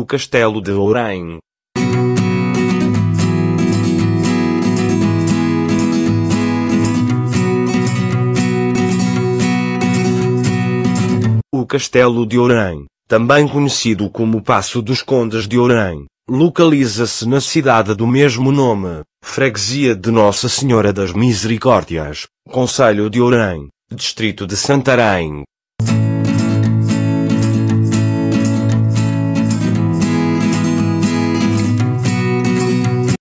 Castelo de Ourém. O Castelo de Ourém, também conhecido como Paço dos Condes de Ourém, localiza-se na cidade do mesmo nome, freguesia de Nossa Senhora das Misericórdias, concelho de Ourém, distrito de Santarém.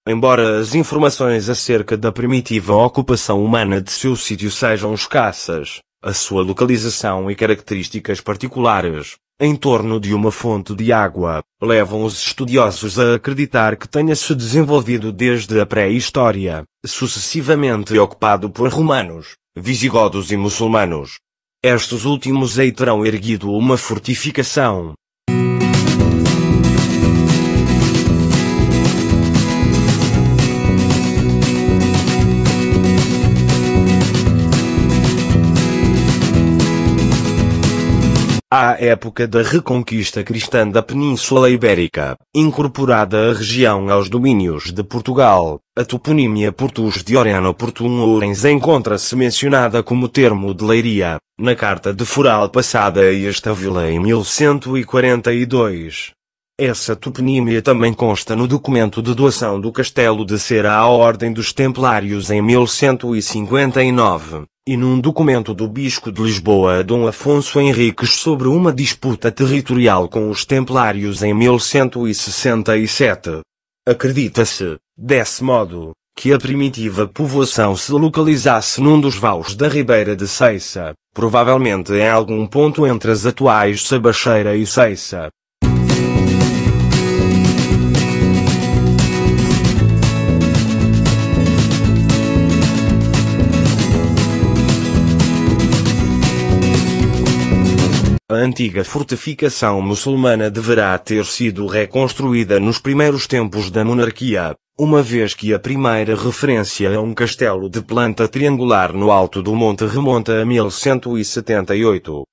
Embora as informações acerca da primitiva ocupação humana de seu sítio sejam escassas, a sua localização e características particulares, em torno de uma fonte de água, levam os estudiosos a acreditar que tenha se desenvolvido desde a pré-história, sucessivamente ocupado por romanos, visigodos e muçulmanos. Estes últimos aí terão erguido uma fortificação. À época da reconquista cristã da Península Ibérica, incorporada a região aos domínios de Portugal, a toponímia Portus de Orén ou Portum Ourens encontra-se mencionada como termo de Leiria, na Carta de Foral passada a esta vila em 1142. Essa toponímia também consta no documento de doação do Castelo de Cera à Ordem dos Templários em 1159. E num documento do Bispo de Lisboa Dom Afonso Henriques sobre uma disputa territorial com os Templários em 1167. Acredita-se, desse modo, que a primitiva povoação se localizasse num dos vales da Ribeira de Ceiça, provavelmente em algum ponto entre as atuais Sabacheira e Ceiça. A antiga fortificação muçulmana deverá ter sido reconstruída nos primeiros tempos da monarquia, uma vez que a primeira referência a um castelo de planta triangular no alto do monte remonta a 1178.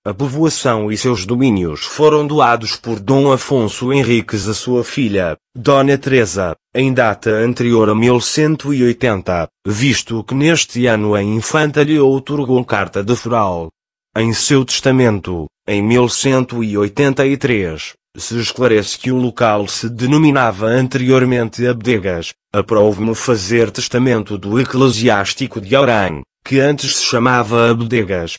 A povoação e seus domínios foram doados por Dom Afonso Henriques a sua filha, Dona Teresa, em data anterior a 1180, visto que neste ano a infanta lhe outorgou carta de foral. Em seu testamento, em 1183, se esclarece que o local se denominava anteriormente Abdegas. Aprovo-me fazer testamento do eclesiástico de Ourém, que antes se chamava Abdegas.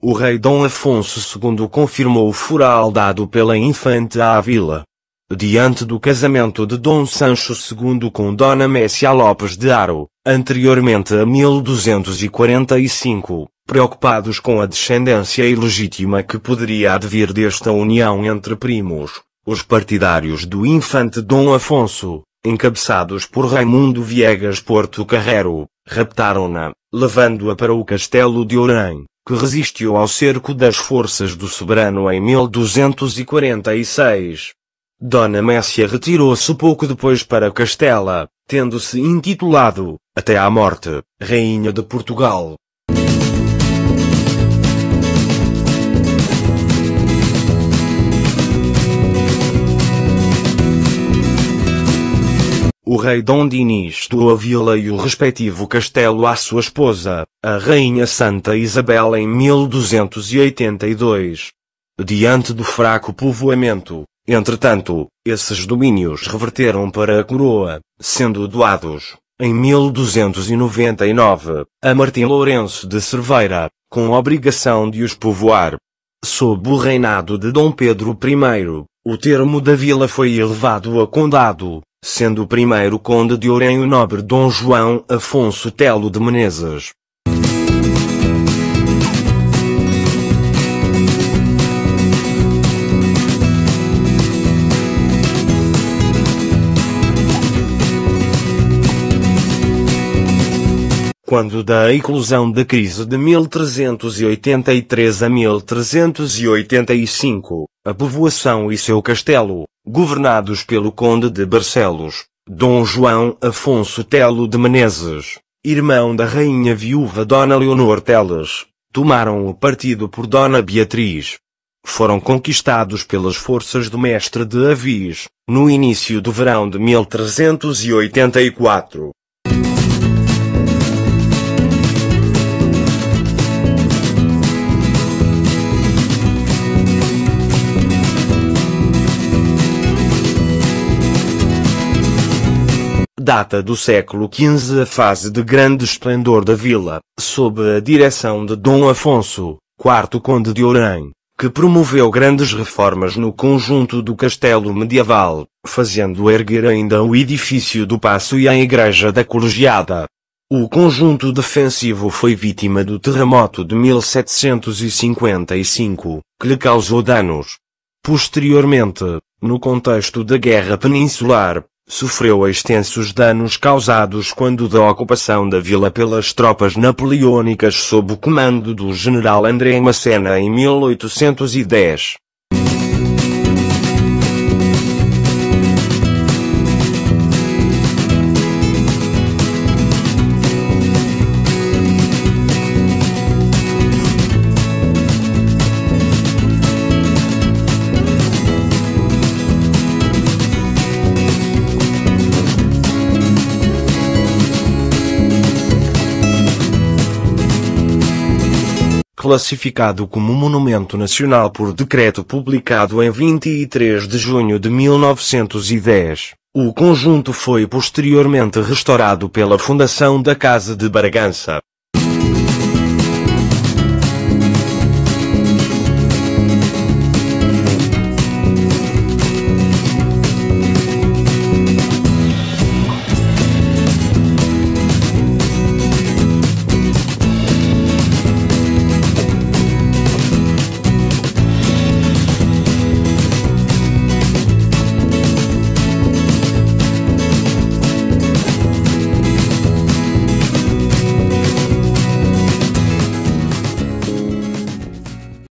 O rei Dom Afonso II confirmou o foral dado pela infante à vila. Diante do casamento de Dom Sancho II com Dona Messia Lopes de Haro, anteriormente a 1245, preocupados com a descendência ilegítima que poderia advir desta união entre primos, os partidários do infante Dom Afonso, encabeçados por Raimundo Viegas Porto-Carrero, raptaram-na, levando-a para o Castelo de Ourém, que resistiu ao cerco das forças do soberano em 1246. Dona Messia retirou-se pouco depois para Castela, tendo-se intitulado, até à morte, Rainha de Portugal. O rei Dom Dinis doou a vila e o respectivo castelo à sua esposa, a Rainha Santa Isabel em 1282. Diante do fraco povoamento, entretanto, esses domínios reverteram para a coroa, sendo doados, em 1299, a Martim Lourenço de Cerveira, com obrigação de os povoar. Sob o reinado de Dom Pedro I, o termo da vila foi elevado a condado, sendo o primeiro conde de Ourém o nobre Dom João Afonso Telo de Menezes. quando da eclosão da crise de 1383 a 1385, a povoação e seu castelo, governados pelo conde de Barcelos, Dom João Afonso Telo de Menezes, irmão da rainha viúva Dona Leonor Teles, tomaram o partido por Dona Beatriz. Foram conquistados pelas forças do mestre de Avis, no início do verão de 1384. Data do século XV a fase de grande esplendor da vila, sob a direção de Dom Afonso, IV Conde de Ourém, que promoveu grandes reformas no conjunto do castelo medieval, fazendo erguer ainda o edifício do Paço e a igreja da Colegiada. O conjunto defensivo foi vítima do terremoto de 1755, que lhe causou danos. Posteriormente, no contexto da Guerra Peninsular, sofreu extensos danos causados quando da ocupação da vila pelas tropas napoleônicas sob o comando do general André Massena em 1810. Classificado como Monumento Nacional por decreto publicado em 23 de junho de 1910, o conjunto foi posteriormente restaurado pela Fundação da Casa de Bragança.